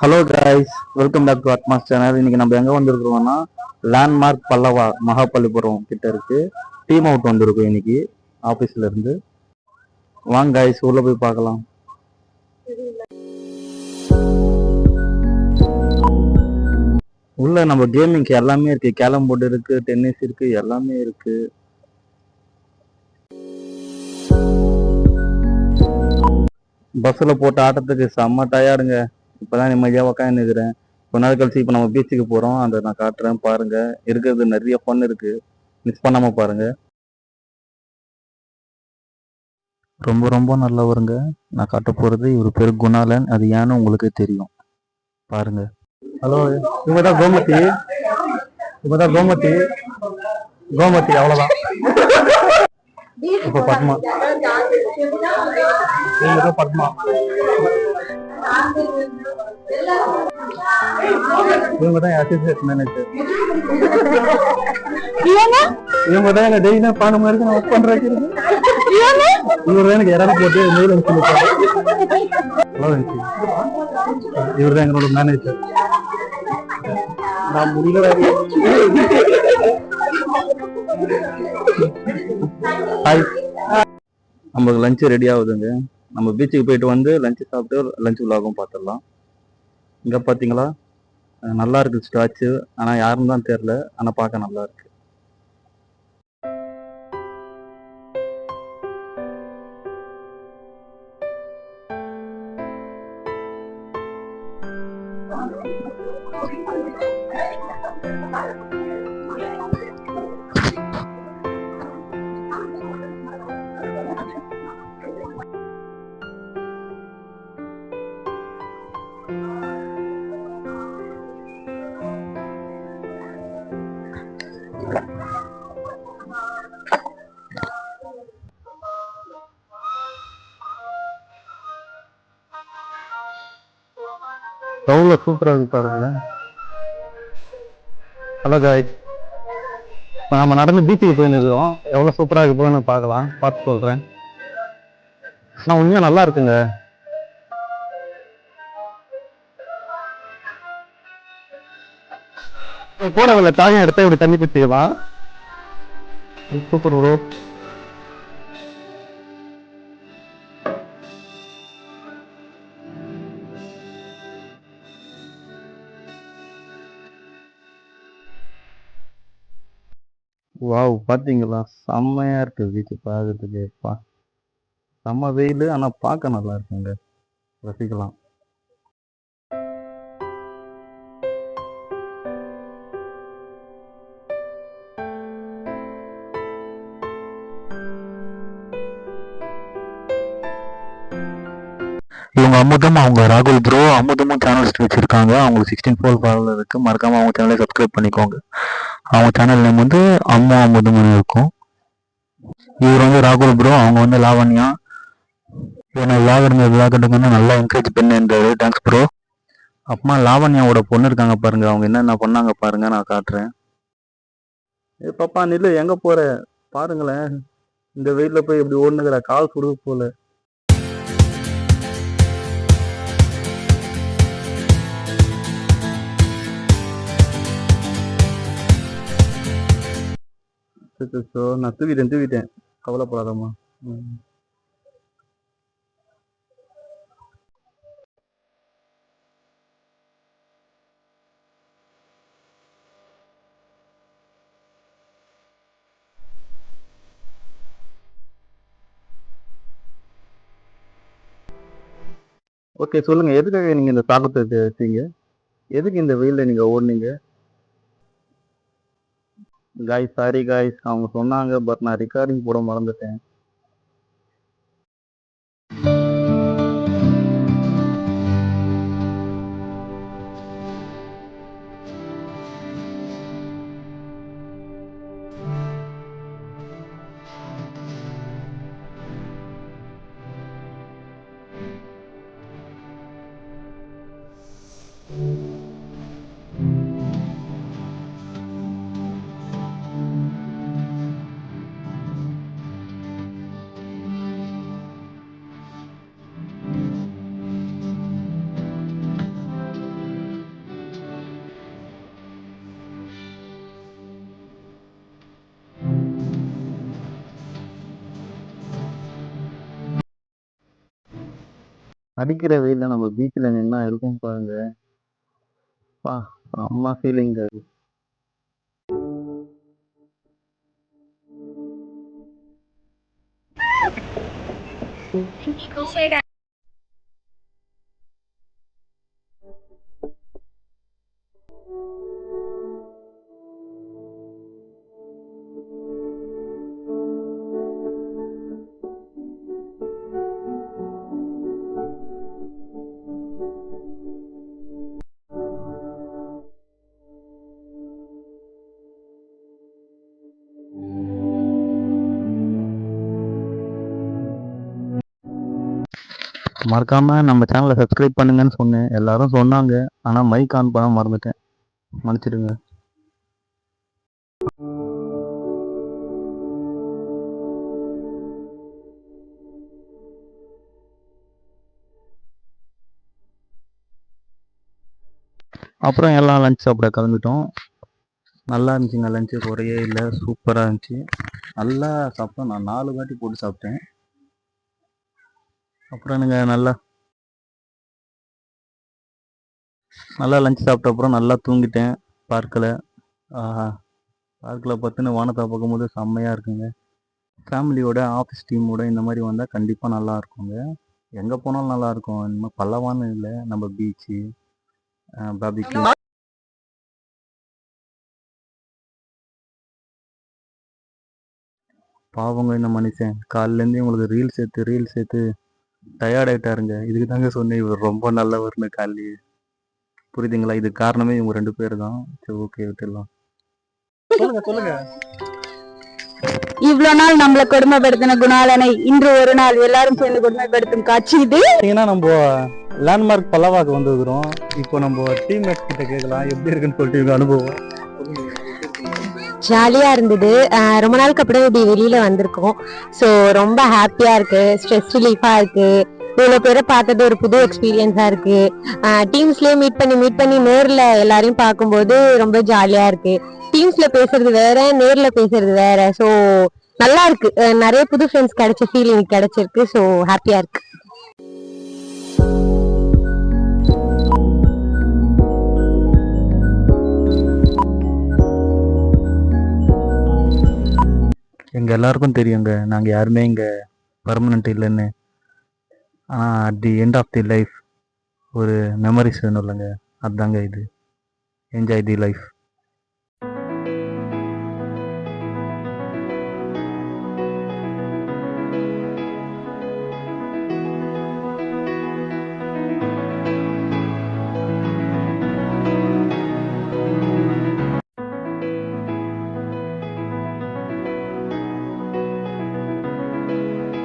Hello guys, welcome back to Atmos channel. இன்னைக்கு நம்ம எங்க வந்திருக்கிறோம்னா லேண்ட்மார்க் பல்லவா மகாபலிபுரம் கிட்ட இருக்கு. டீம் அவுட் வந்திருக்கோம் இன்னைக்கு ஆபீஸ்ல இருந்து. வாங்க கைஸ், உள்ள போய் பார்க்கலாம். உள்ள நம்ம கேமிங்க்கு எல்லாமே இருக்கு. கேரம் போர்டு இருக்கு, டென்னிஸ் இருக்கு, எல்லாமே இருக்கு. பஸ்ல போட்ட ஆட்டத்துக்கு செம்ம டயர்டுங்க. இப்பதான் நிம்மதியா உக்காந்து இருக்கிறேன். கொஞ்ச நாள் கழிச்சு இப்ப நம்ம பீச்சுக்கு போறோம். அதை நான் காட்டுறேன் பாருங்க. இருக்கிறது நிறைய ஃபன் இருக்கு, மிஸ் பண்ணாம பாருங்க. ரொம்ப ரொம்ப நல்லவருங்க. நான் காட்ட போறது இவர் பேரு குணாலன். அது ஏன்னு உங்களுக்கு தெரியும், பாருங்க. ஹலோ, இவங்கதான் கோமதி. இவங்கதான் கோமதி. கோமதி அவ்வளவுதான். இப்ப பத்மா. இவங்கதான் பத்மா. இவங்கதான் அசிஸ்டன்ட் மேனேஜர். இவங்கதான் என்ன டெய்லியும் பான மாதிரி நான் ஒர்க் பண்றேன். இவர் எனக்கு யாராவது போட்டு மெயில் அனுப்பிச்சு. இவர் தான் எங்களோட மேனேஜர். நான் முடியல. நமக்கு லஞ்ச் ரெடி ஆகுதுங்க. நம்ம பீச்சுக்கு போயிட்டு வந்து லஞ்ச் சாப்பிட்டு லஞ்ச் விலாகும் பார்த்துடலாம். இங்க பாத்தீங்களா, நல்லா இருக்கு ஸ்டாச்சு. ஆனா யாருன்னு தான் தெரியல. ஆனா பார்க்க நல்லா இருக்கு. எவ்வளோ சூப்பராக இருக்கு பாருங்க. ஹலோ காய்ஸ், இப்போ நம்ம நடந்து பீச்சுக்கு போயிருந்தோம். எவ்வளோ சூப்பராக இருக்கு போன்னு பார்க்கலாம், பார்த்து சொல்கிறேன். ஆனால் உண்மையாக நல்லா இருக்குங்க. போறதில்ல தாயம் எடுத்தா இப்படி தண்ணி பிடிச்சிக்கலாம். Super bro. வாவ், பாத்தீங்களா, செம்மையா இருக்கு பீச்சு பார்க்கறதுக்கு. செம்ம வெயில், ஆனா பார்க்க நல்லா இருக்குங்க. ரசிக்கலாம். இவங்க அமுதம், அவங்க ராகுல் ப்ரோ. அமுதமும் சேனல்ஸ் வச்சிருக்காங்க. அவங்களுக்கு 16 ஃபாலோவர் இருக்கு. மறக்காம அவங்க சேனலை சப்ஸ்கிரைப் பண்ணிக்கோங்க. அவங்க சேனல் நேம் வந்து அம்மா அமுதம்னு இருக்கும். இவர் வந்து ராகுல் ப்ரோ, அவங்க வந்து லாவண்யா. என்ன விளாகட்டுங்கன்னு நல்லா என்கரேஜ் பண்ணியிருந்தாரு. Thanks bro. அப்புறமா லாவண்யாவோட பொண்ணு இருக்காங்க பாருங்க. அவங்க என்னென்ன பண்ணாங்க பாருங்க, நான் காட்டுறேன். ஏ பாப்பா நில்லு, எங்க போற பாருங்களேன். இந்த வெயில்ல போய் இப்படி ஓடுனுங்கிற, கால் சுடுது போல. நான் தூக்கிட்டேன். கவலைப்படாதம்மா. ஓகே, சொல்லுங்க, எதுக்காக நீங்க இந்த தாக்கத்தை வச்சீங்க? எதுக்கு இந்த வெயில்ல நீங்க ஓடுனீங்க? காய்ஸ், சாரி காய்ஸ், அவங்க சொன்னாங்க, பட் நான் ரெக்கார்டிங் போட மறந்துட்டேன். அடிக்கிற வெயில்ல நம்ம பீச்சில் நின்னா இருக்கும் பாருங்க. பா அம்மா ஃபீலிங். மறக்காம நம்ம சேனலை சப்ஸ்கிரைப் பண்ணுங்கன்னு சொன்னேன், எல்லாரும் சொன்னாங்க. ஆனால் மைக் ஆன் பண்ண மறந்துட்டேன், மன்னிச்சிடுங்க. அப்புறம் எல்லாம் லஞ்ச் சாப்பிட கிளம்பிட்டோம். நல்லா இருந்துச்சுங்க லஞ்சு, குறையே இல்லை, சூப்பராக இருந்துச்சு. நல்லா சாப்பிட்டோம். நான் 4 வாட்டி போட்டு சாப்பிட்டேன். அப்புறம் எனக்கு நல்லா லஞ்ச் சாப்பிட்ட அப்புறம் நல்லா தூங்கிட்டேன் பார்க்கில். பார்க்கில் பார்த்துன்னு வானத்தை பார்க்கும்போது செம்மையாக இருக்குங்க. ஃபேமிலியோட, ஆஃபீஸ் டீமோட இந்த மாதிரி வந்தால் கண்டிப்பாக நல்லா இருக்குங்க. எங்கே போனாலும் நல்லாயிருக்கும். இனிமேல் பல்லவான்னு இல்லை, நம்ம பீச்சு, பாபிக்கு. பாவங்க இந்த மனுஷன் காலிலேருந்து உங்களுக்கு ரீல்ஸ் எடுத்து டயர்ட் ஆகிட்டாருங்க. இதுக்கு தாங்க சொன்னேன் இவர் ரொம்ப நல்லவர்னு காலையிலேயே. புரியுதுங்களா? இது காரணமே இவங்க 2 பேர் தான். சரி, ஓகே, விட்டுடலாம். சொல்லுங்க. இவ்வளவு நாள் நம்மள கொடுமைப்படுத்தின குணாலனை இன்று ஒரு நாள் எல்லாரும் சேர்ந்து கொடுமைப்படுத்தும் காட்சி இது. நம்ம லேண்ட்மார்க் பல்லவாக்கு வந்துருக்கிறோம். இப்போ நம்ம டீம்மேட்ஸ் கிட்ட கேட்கலாம் எப்படி இருக்குன்னு சொல்லிட்டு அனுபவம். ஜாலியா இருந்தது. ரொம்ப நாளுக்கு அப்புறம் இப்படி வெளியில வந்திருக்கோம். ஸோ ரொம்ப ஹாப்பியா இருக்கு, ஸ்ட்ரெஸ் ரிலீஃபா இருக்கு. இவ்வளவு பேரை பார்த்தது ஒரு புது எக்ஸ்பீரியன்ஸா இருக்கு. டீம்ஸ்லயே மீட் பண்ணி நேர்ல எல்லாரையும் பார்க்கும்போது ரொம்ப ஜாலியா இருக்கு. டீம்ஸ்ல பேசுறது வேற, நேர்ல பேசுறது வேற. ஸோ நல்லா இருக்கு. நிறைய புது ஃப்ரெண்ட்ஸ் கிடைச்ச ஃபீலிங் கிடைச்சிருக்கு. ஸோ ஹாப்பியா இருக்கு. எங்கள் எல்லாருக்கும் தெரியுங்க, நாங்கள் யாருமே இங்கே பர்மனெண்ட் இல்லைன்னு. ஆனால் at the end of the life ஒரு மெமரிஸ் வேணும் இல்லைங்க, அதுதாங்க இது. Enjoy the life.